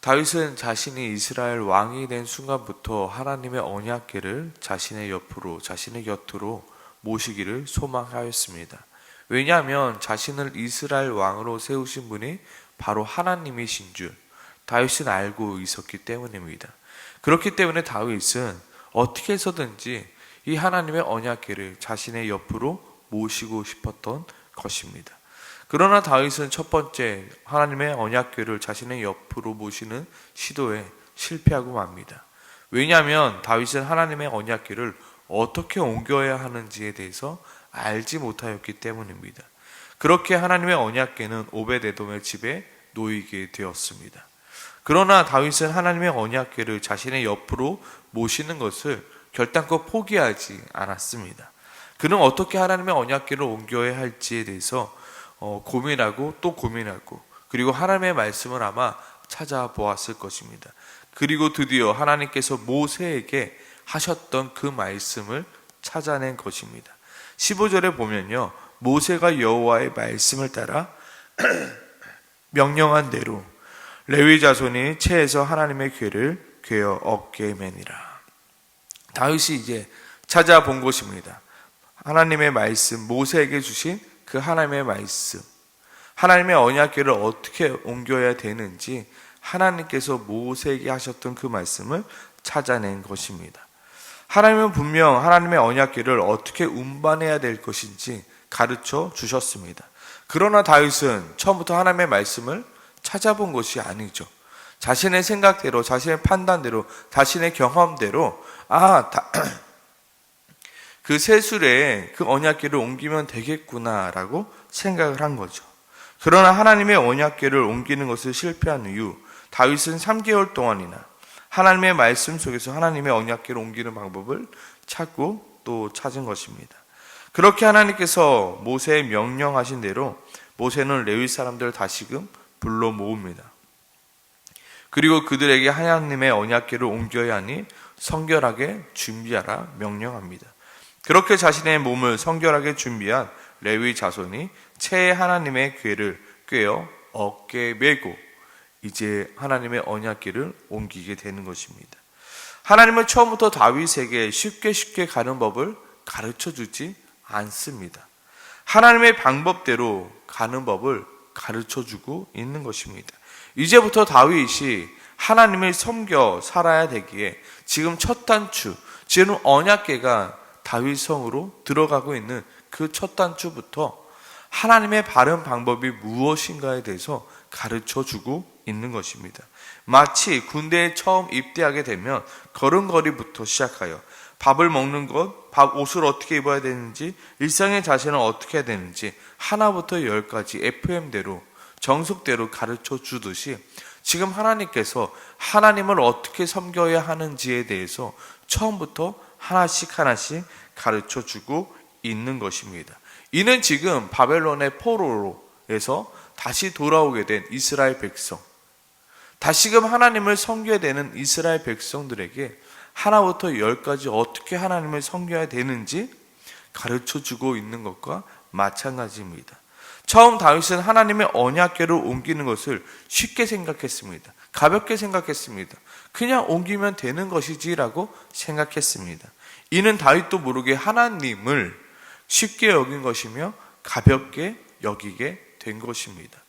다윗은 자신이 이스라엘 왕이 된 순간부터 하나님의 언약궤를 자신의 옆으로, 자신의 곁으로 모시기를 소망하였습니다. 왜냐하면 자신을 이스라엘 왕으로 세우신 분이 바로 하나님이신 줄 다윗은 알고 있었기 때문입니다. 그렇기 때문에 다윗은 어떻게 해서든지 이 하나님의 언약궤를 자신의 옆으로 모시고 싶었던 것입니다. 그러나 다윗은 첫 번째 하나님의 언약궤를 자신의 옆으로 모시는 시도에 실패하고 맙니다. 왜냐하면 다윗은 하나님의 언약궤를 어떻게 옮겨야 하는지에 대해서 알지 못하였기 때문입니다. 그렇게 하나님의 언약궤는 오벳에돔의 집에 놓이게 되었습니다. 그러나 다윗은 하나님의 언약궤를 자신의 옆으로 모시는 것을 결단코 포기하지 않았습니다. 그는 어떻게 하나님의 언약궤를 옮겨야 할지에 대해서 고민하고 또 고민하고, 그리고 하나님의 말씀을 아마 찾아보았을 것입니다. 그리고 드디어 하나님께서 모세에게 하셨던 그 말씀을 찾아낸 것입니다. 15절에 보면요, 모세가 여호와의 말씀을 따라 명령한 대로 레위 자손이 채에서 하나님의 궤를 꿰어 어깨에 매니라. 다윗이 이제 찾아본 것입니다. 하나님의 말씀, 모세에게 주신 그 하나님의 말씀, 하나님의 언약궤를 어떻게 옮겨야 되는지 하나님께서 모세에게 하셨던 그 말씀을 찾아낸 것입니다. 하나님은 분명 하나님의 언약궤를 어떻게 운반해야 될 것인지 가르쳐 주셨습니다. 그러나 다윗은 처음부터 하나님의 말씀을 찾아본 것이 아니죠. 자신의 생각대로, 자신의 판단대로, 자신의 경험대로 그 세술에 그 언약궤를 옮기면 되겠구나라고 생각을 한 거죠. 그러나 하나님의 언약궤를 옮기는 것을 실패한 이후 다윗은 3개월 동안이나 하나님의 말씀 속에서 하나님의 언약궤를 옮기는 방법을 찾고 또 찾은 것입니다. 그렇게 하나님께서 모세에 명령하신 대로 모세는 레위 사람들을 다시금 불러 모읍니다. 그리고 그들에게 하나님의 언약궤를 옮겨야 하니 성결하게 준비하라 명령합니다. 그렇게 자신의 몸을 성결하게 준비한 레위 자손이 채에 하나님의 궤를 꿰어 어깨에 메고 이제 하나님의 언약궤를 옮기게 되는 것입니다. 하나님은 처음부터 다윗에게 쉽게 가는 법을 가르쳐 주지 않습니다. 하나님의 방법대로 가는 법을 가르쳐 주고 있는 것입니다. 이제부터 다윗이 하나님을 섬겨 살아야 되기에 지금 첫 단추, 지금 언약궤가 다윗 성으로 들어가고 있는 그 첫 단추부터 하나님의 바른 방법이 무엇인가에 대해서 가르쳐 주고 있는 것입니다. 마치 군대에 처음 입대하게 되면 걸음걸이부터 시작하여 밥을 먹는 것, 옷을 어떻게 입어야 되는지, 일상의 자세는 어떻게 해야 되는지 하나부터 10까지 FM대로 정석대로 가르쳐 주듯이 지금 하나님께서 하나님을 어떻게 섬겨야 하는지에 대해서 처음부터 하나씩 가르쳐 주고 있는 것입니다. 이는 지금 바벨론의 포로에서 다시 돌아오게 된 이스라엘 백성, 다시금 하나님을 섬겨야 되는 이스라엘 백성들에게 하나부터 10까지 어떻게 하나님을 섬겨야 되는지 가르쳐 주고 있는 것과 마찬가지입니다. 처음 다윗은 하나님의 언약궤를 옮기는 것을 쉽게 생각했습니다. 가볍게 생각했습니다. 그냥 옮기면 되는 것이지라고 생각했습니다. 이는 다윗도 모르게 하나님을 쉽게 여긴 것이며 가볍게 여기게 된 것입니다.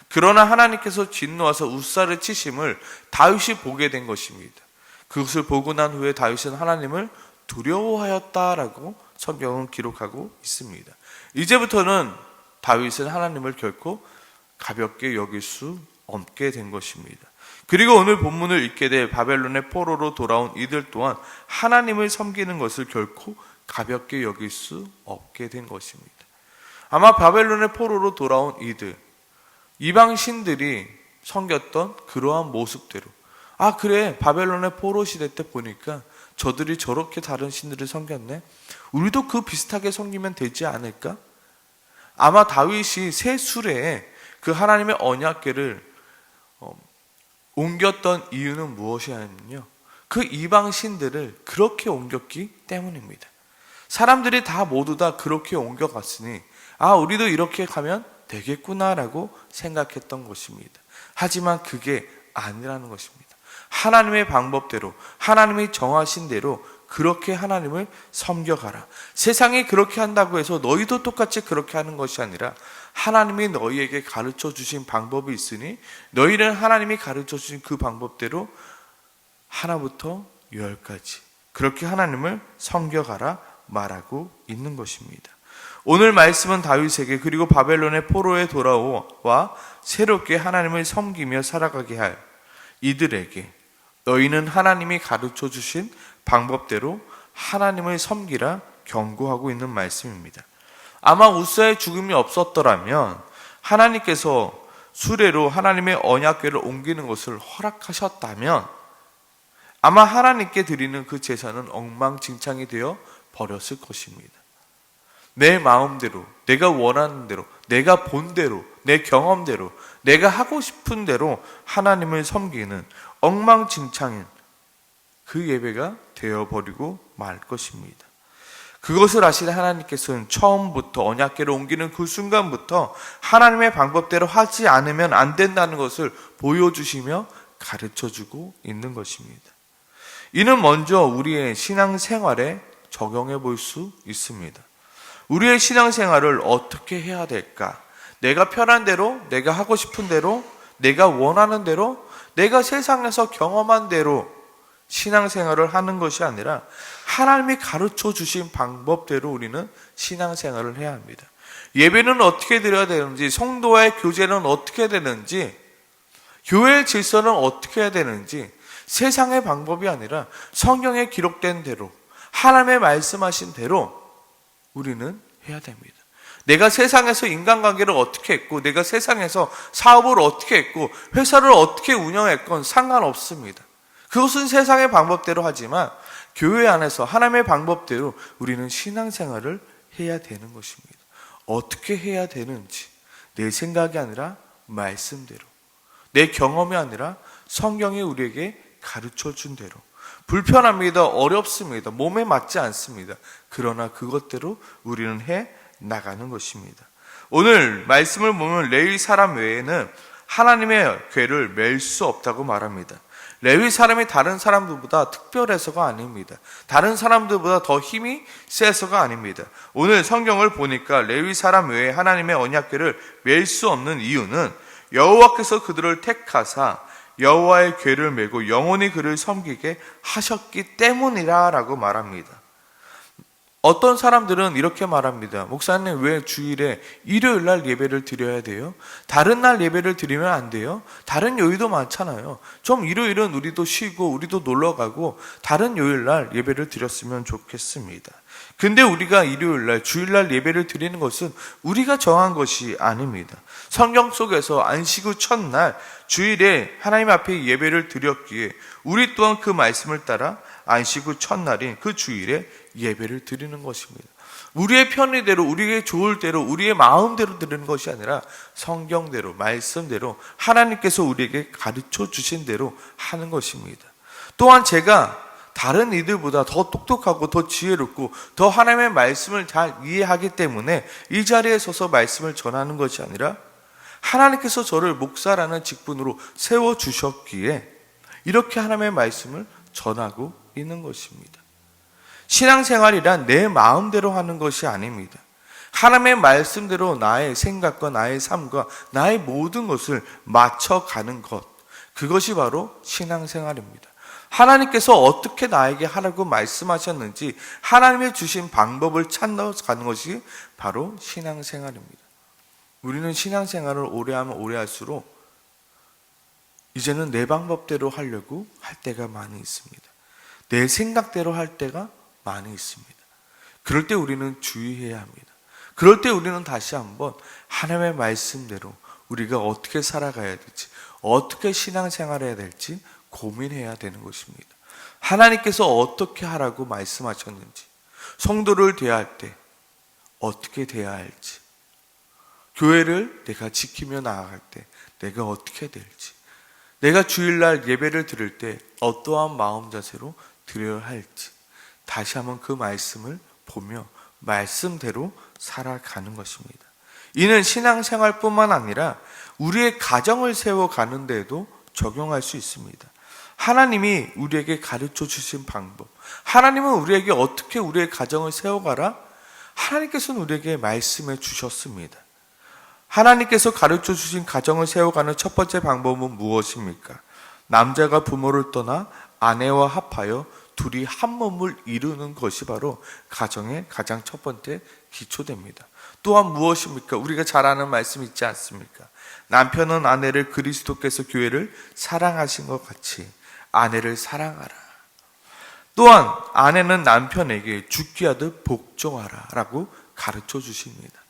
그러나 하나님께서 진노하사 웃사를 치심을 다윗이 보게 된 것입니다. 그것을 보고 난 후에 다윗은 하나님을 두려워하였다라고 성경은 기록하고 있습니다. 이제부터는 다윗은 하나님을 결코 가볍게 여길 수 없게 된 것입니다. 그리고 오늘 본문을 읽게 될 바벨론의 포로로 돌아온 이들 또한 하나님을 섬기는 것을 결코 가볍게 여길 수 없게 된 것입니다. 아마 바벨론의 포로로 돌아온 이들, 이방 신들이 섬겼던 그러한 모습대로, 그래, 바벨론의 포로 시대 때 보니까 저들이 저렇게 다른 신들을 섬겼네, 우리도 그 비슷하게 섬기면 되지 않을까? 아마 다윗이 새 수레에 그 하나님의 언약궤를 옮겼던 이유는 무엇이냐면요, 그 이방 신들을 그렇게 옮겼기 때문입니다. 사람들이 다 모두 다 그렇게 옮겨갔으니 우리도 이렇게 가면 되겠구나라고 생각했던 것입니다. 하지만 그게 아니라는 것입니다. 하나님의 방법대로, 하나님이 정하신 대로 그렇게 하나님을 섬겨가라. 세상이 그렇게 한다고 해서 너희도 똑같이 그렇게 하는 것이 아니라 하나님이 너희에게 가르쳐 주신 방법이 있으니 너희는 하나님이 가르쳐 주신 그 방법대로 하나부터 열까지 그렇게 하나님을 섬겨가라 말하고 있는 것입니다. 오늘 말씀은 다윗에게 그리고 바벨론의 포로에 돌아와 새롭게 하나님을 섬기며 살아가게 할 이들에게 너희는 하나님이 가르쳐 주신 방법대로 하나님을 섬기라 경고하고 있는 말씀입니다. 아마 우사의 죽음이 없었더라면 하나님께서 수레로 하나님의 언약궤를 옮기는 것을 허락하셨다면 아마 하나님께 드리는 그 제사는 엉망진창이 되어 버렸을 것입니다. 내 마음대로, 내가 원하는 대로, 내가 본 대로, 내 경험대로, 내가 하고 싶은 대로 하나님을 섬기는 엉망진창인 그 예배가 되어버리고 말 것입니다. 그것을 아시는 하나님께서는 처음부터 언약궤를 옮기는 그 순간부터 하나님의 방법대로 하지 않으면 안 된다는 것을 보여주시며 가르쳐주고 있는 것입니다. 이는 먼저 우리의 신앙생활에 적용해 볼 수 있습니다. 우리의 신앙생활을 어떻게 해야 될까? 내가 편한 대로, 내가 하고 싶은 대로, 내가 원하는 대로, 내가 세상에서 경험한 대로 신앙생활을 하는 것이 아니라 하나님이 가르쳐 주신 방법대로 우리는 신앙생활을 해야 합니다. 예배는 어떻게 드려야 되는지, 성도와의 교제는 어떻게 되는지, 교회의 질서는 어떻게 해야 되는지 세상의 방법이 아니라 성경에 기록된 대로 하나님의 말씀하신 대로 우리는 해야 됩니다. 내가 세상에서 인간관계를 어떻게 했고 내가 세상에서 사업을 어떻게 했고 회사를 어떻게 운영했건 상관없습니다. 그것은 세상의 방법대로 하지만 교회 안에서 하나님의 방법대로 우리는 신앙생활을 해야 되는 것입니다. 어떻게 해야 되는지 내 생각이 아니라 말씀대로, 내 경험이 아니라 성경이 우리에게 가르쳐준 대로. 불편합니다. 어렵습니다. 몸에 맞지 않습니다. 그러나 그것대로 우리는 해 나가는 것입니다. 오늘 말씀을 보면 레위 사람 외에는 하나님의 궤를 맬 수 없다고 말합니다. 레위 사람이 다른 사람들보다 특별해서가 아닙니다. 다른 사람들보다 더 힘이 세서가 아닙니다. 오늘 성경을 보니까 레위 사람 외에 하나님의 언약궤를 맬 수 없는 이유는 여호와께서 그들을 택하사 여호와의 궤를 메고 영원히 그를 섬기게 하셨기 때문이라라고 말합니다. 어떤 사람들은 이렇게 말합니다. 목사님, 왜 주일에 일요일 날 예배를 드려야 돼요? 다른 날 예배를 드리면 안 돼요? 다른 요일도 많잖아요. 좀 일요일은 우리도 쉬고 우리도 놀러 가고 다른 요일 날 예배를 드렸으면 좋겠습니다. 근데 우리가 일요일 날, 주일 날 예배를 드리는 것은 우리가 정한 것이 아닙니다. 성경 속에서 안식 후 첫날 주일에 하나님 앞에 예배를 드렸기에 우리 또한 그 말씀을 따라 안식 후 첫날인 그 주일에 예배를 드리는 것입니다. 우리의 편의대로, 우리의 좋을 대로, 우리의 마음대로 드리는 것이 아니라 성경대로, 말씀대로 하나님께서 우리에게 가르쳐 주신 대로 하는 것입니다. 또한 제가 다른 이들보다 더 똑똑하고 더 지혜롭고 더 하나님의 말씀을 잘 이해하기 때문에 이 자리에 서서 말씀을 전하는 것이 아니라 하나님께서 저를 목사라는 직분으로 세워주셨기에 이렇게 하나님의 말씀을 전하고 있는 것입니다. 신앙생활이란 내 마음대로 하는 것이 아닙니다. 하나님의 말씀대로 나의 생각과 나의 삶과 나의 모든 것을 맞춰가는 것, 그것이 바로 신앙생활입니다. 하나님께서 어떻게 나에게 하라고 말씀하셨는지 하나님의 주신 방법을 찾아가는 것이 바로 신앙생활입니다. 우리는 신앙생활을 오래 하면 오래 할수록 이제는 내 방법대로 하려고 할 때가 많이 있습니다. 내 생각대로 할 때가 많이 있습니다. 그럴 때 우리는 주의해야 합니다. 그럴 때 우리는 다시 한번 하나님의 말씀대로 우리가 어떻게 살아가야 될지, 어떻게 신앙생활해야 될지 고민해야 되는 것입니다. 하나님께서 어떻게 하라고 말씀하셨는지, 성도를 대할 때 어떻게 대해야 할지, 교회를 내가 지키며 나아갈 때 내가 어떻게 될지, 내가 주일날 예배를 드릴 때 어떠한 마음 자세로 드려야 할지 다시 한번 그 말씀을 보며 말씀대로 살아가는 것입니다. 이는 신앙생활뿐만 아니라 우리의 가정을 세워가는 데에도 적용할 수 있습니다. 하나님이 우리에게 가르쳐 주신 방법, 하나님은 우리에게 어떻게 우리의 가정을 세워가라? 하나님께서는 우리에게 말씀해 주셨습니다. 하나님께서 가르쳐 주신 가정을 세워가는 첫 번째 방법은 무엇입니까? 남자가 부모를 떠나 아내와 합하여 둘이 한 몸을 이루는 것이 바로 가정의 가장 첫 번째 기초됩니다. 또한 무엇입니까? 우리가 잘 아는 말씀 있지 않습니까? 남편은 아내를 그리스도께서 교회를 사랑하신 것 같이 아내를 사랑하라. 또한 아내는 남편에게 죽게 하듯 복종하라 라고 가르쳐 주십니다.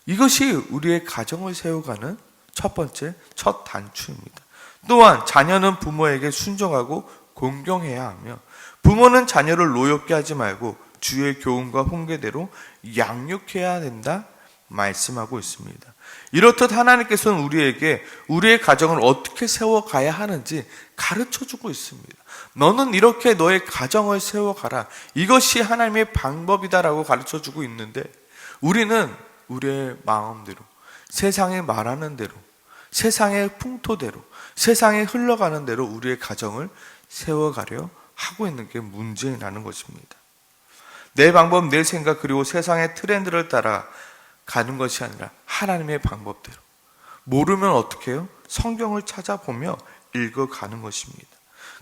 이것이 우리의 가정을 세워가는 첫 번째 첫 단추입니다. 또한 자녀는 부모에게 순종하고 공경해야 하며, 부모는 자녀를 노엽게 하지 말고 주의 교훈과 훈계대로 양육해야 된다 말씀하고 있습니다. 이렇듯 하나님께서는 우리에게 우리의 가정을 어떻게 세워가야 하는지 가르쳐주고 있습니다. 너는 이렇게 너의 가정을 세워가라. 이것이 하나님의 방법이다라고 가르쳐주고 있는데, 우리는 우리의 마음대로, 세상이 말하는 대로, 세상의 풍토대로, 세상에 흘러가는 대로 우리의 가정을 세워가려 하고 있는 게 문제라는 것입니다. 내 방법, 내 생각, 그리고 세상의 트렌드를 따라 가는 것이 아니라 하나님의 방법대로. 모르면 어떻게 해요? 성경을 찾아보며 읽어가는 것입니다.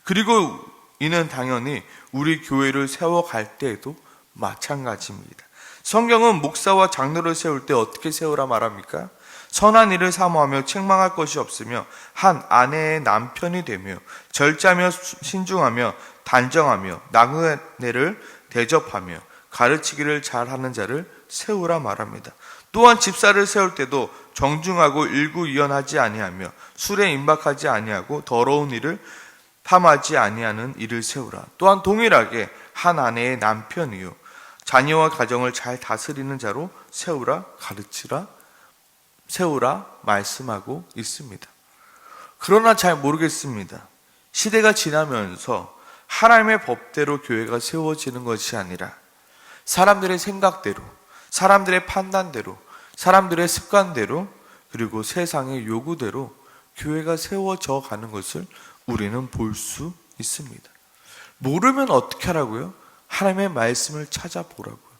그리고 이는 당연히 우리 교회를 세워갈 때에도 마찬가지입니다. 성경은 목사와 장로를 세울 때 어떻게 세우라 말합니까? 선한 일을 사모하며 책망할 것이 없으며 한 아내의 남편이 되며 절자며 신중하며 단정하며 나그네를 대접하며 가르치기를 잘하는 자를 세우라 말합니다. 또한 집사를 세울 때도 정중하고 일구이연하지 아니하며 술에 임박하지 아니하고 더러운 일을 탐하지 아니하는 이를 세우라. 또한 동일하게 한 아내의 남편이요 자녀와 가정을 잘 다스리는 자로 세우라, 가르치라, 세우라 말씀하고 있습니다. 그러나 잘 모르겠습니다. 시대가 지나면서 하나님의 법대로 교회가 세워지는 것이 아니라 사람들의 생각대로, 사람들의 판단대로, 사람들의 습관대로, 그리고 세상의 요구대로 교회가 세워져 가는 것을 우리는 볼 수 있습니다. 모르면 어떻게 하라고요? 하나님의 말씀을 찾아보라고요.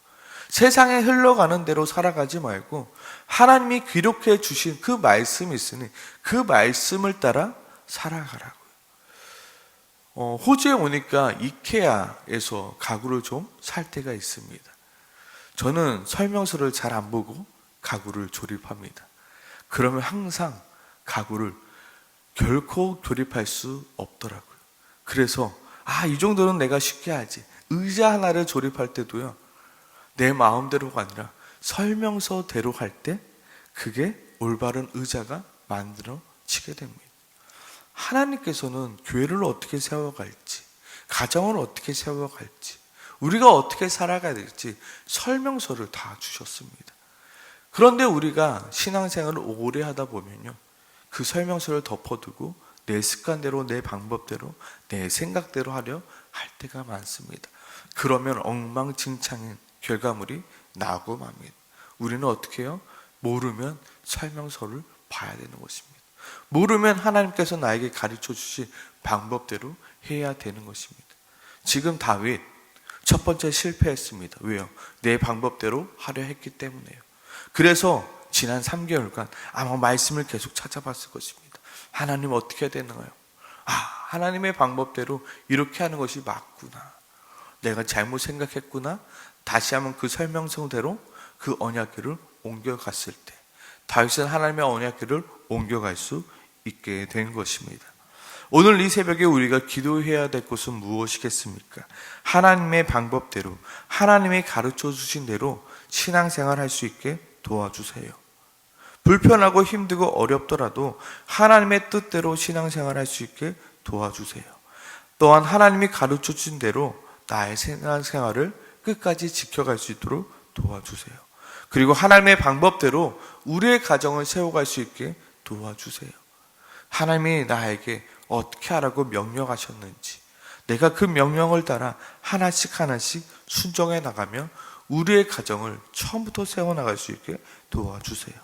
세상에 흘러가는 대로 살아가지 말고 하나님이 기록해 주신 그 말씀이 있으니 그 말씀을 따라 살아가라고요. 호주에 오니까 이케아에서 가구를 좀 살 때가 있습니다. 저는 설명서를 잘 안 보고 가구를 조립합니다. 그러면 항상 가구를 결코 조립할 수 없더라고요. 그래서 이 정도는 내가 쉽게 하지. 의자 하나를 조립할 때도요, 내 마음대로가 아니라 설명서대로 할 때 그게 올바른 의자가 만들어지게 됩니다. 하나님께서는 교회를 어떻게 세워갈지, 가정을 어떻게 세워갈지, 우리가 어떻게 살아가야 될지 설명서를 다 주셨습니다. 그런데 우리가 신앙생활을 오래 하다 보면요, 그 설명서를 덮어두고 내 습관대로, 내 방법대로, 내 생각대로 하려 할 때가 많습니다. 그러면 엉망진창인 결과물이 나고 맙니다. 우리는 어떻게 해요? 모르면 설명서를 봐야 되는 것입니다. 모르면 하나님께서 나에게 가르쳐 주신 방법대로 해야 되는 것입니다. 지금 다윗 첫 번째 실패했습니다. 왜요? 내 방법대로 하려 했기 때문에요. 그래서 지난 3개월간 아마 말씀을 계속 찾아봤을 것입니다. 하나님 어떻게 해야 되나요? 하나님의 방법대로 이렇게 하는 것이 맞구나. 내가 잘못 생각했구나. 다시 한번 그 설명서대로 그 언약궤를 옮겨갔을 때 다윗은 하나님의 언약궤를 옮겨갈 수 있게 된 것입니다. 오늘 이 새벽에 우리가 기도해야 될 것은 무엇이겠습니까? 하나님의 방법대로, 하나님이 가르쳐 주신 대로 신앙생활 할 수 있게 도와주세요. 불편하고 힘들고 어렵더라도 하나님의 뜻대로 신앙생활 할 수 있게 도와주세요. 또한 하나님이 가르쳐 주신 대로 나의 신앙생활을 끝까지 지켜갈 수 있도록 도와주세요. 그리고 하나님의 방법대로 우리의 가정을 세워갈 수 있게 도와주세요. 하나님이 나에게 어떻게 하라고 명령하셨는지 내가 그 명령을 따라 하나씩 하나씩 순종해 나가며 우리의 가정을 처음부터 세워나갈 수 있게 도와주세요.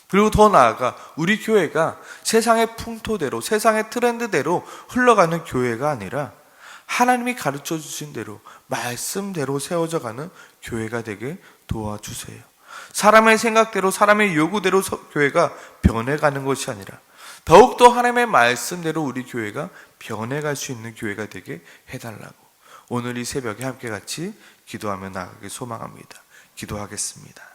그리고 더 나아가 우리 교회가 세상의 풍토대로, 세상의 트렌드대로 흘러가는 교회가 아니라 하나님이 가르쳐 주신 대로, 말씀대로 세워져 가는 교회가 되게 도와주세요. 사람의 생각대로, 사람의 요구대로 교회가 변해가는 것이 아니라 더욱더 하나님의 말씀대로 우리 교회가 변해갈 수 있는 교회가 되게 해달라고 오늘 이 새벽에 함께 같이 기도하며 나아가길 소망합니다. 기도하겠습니다.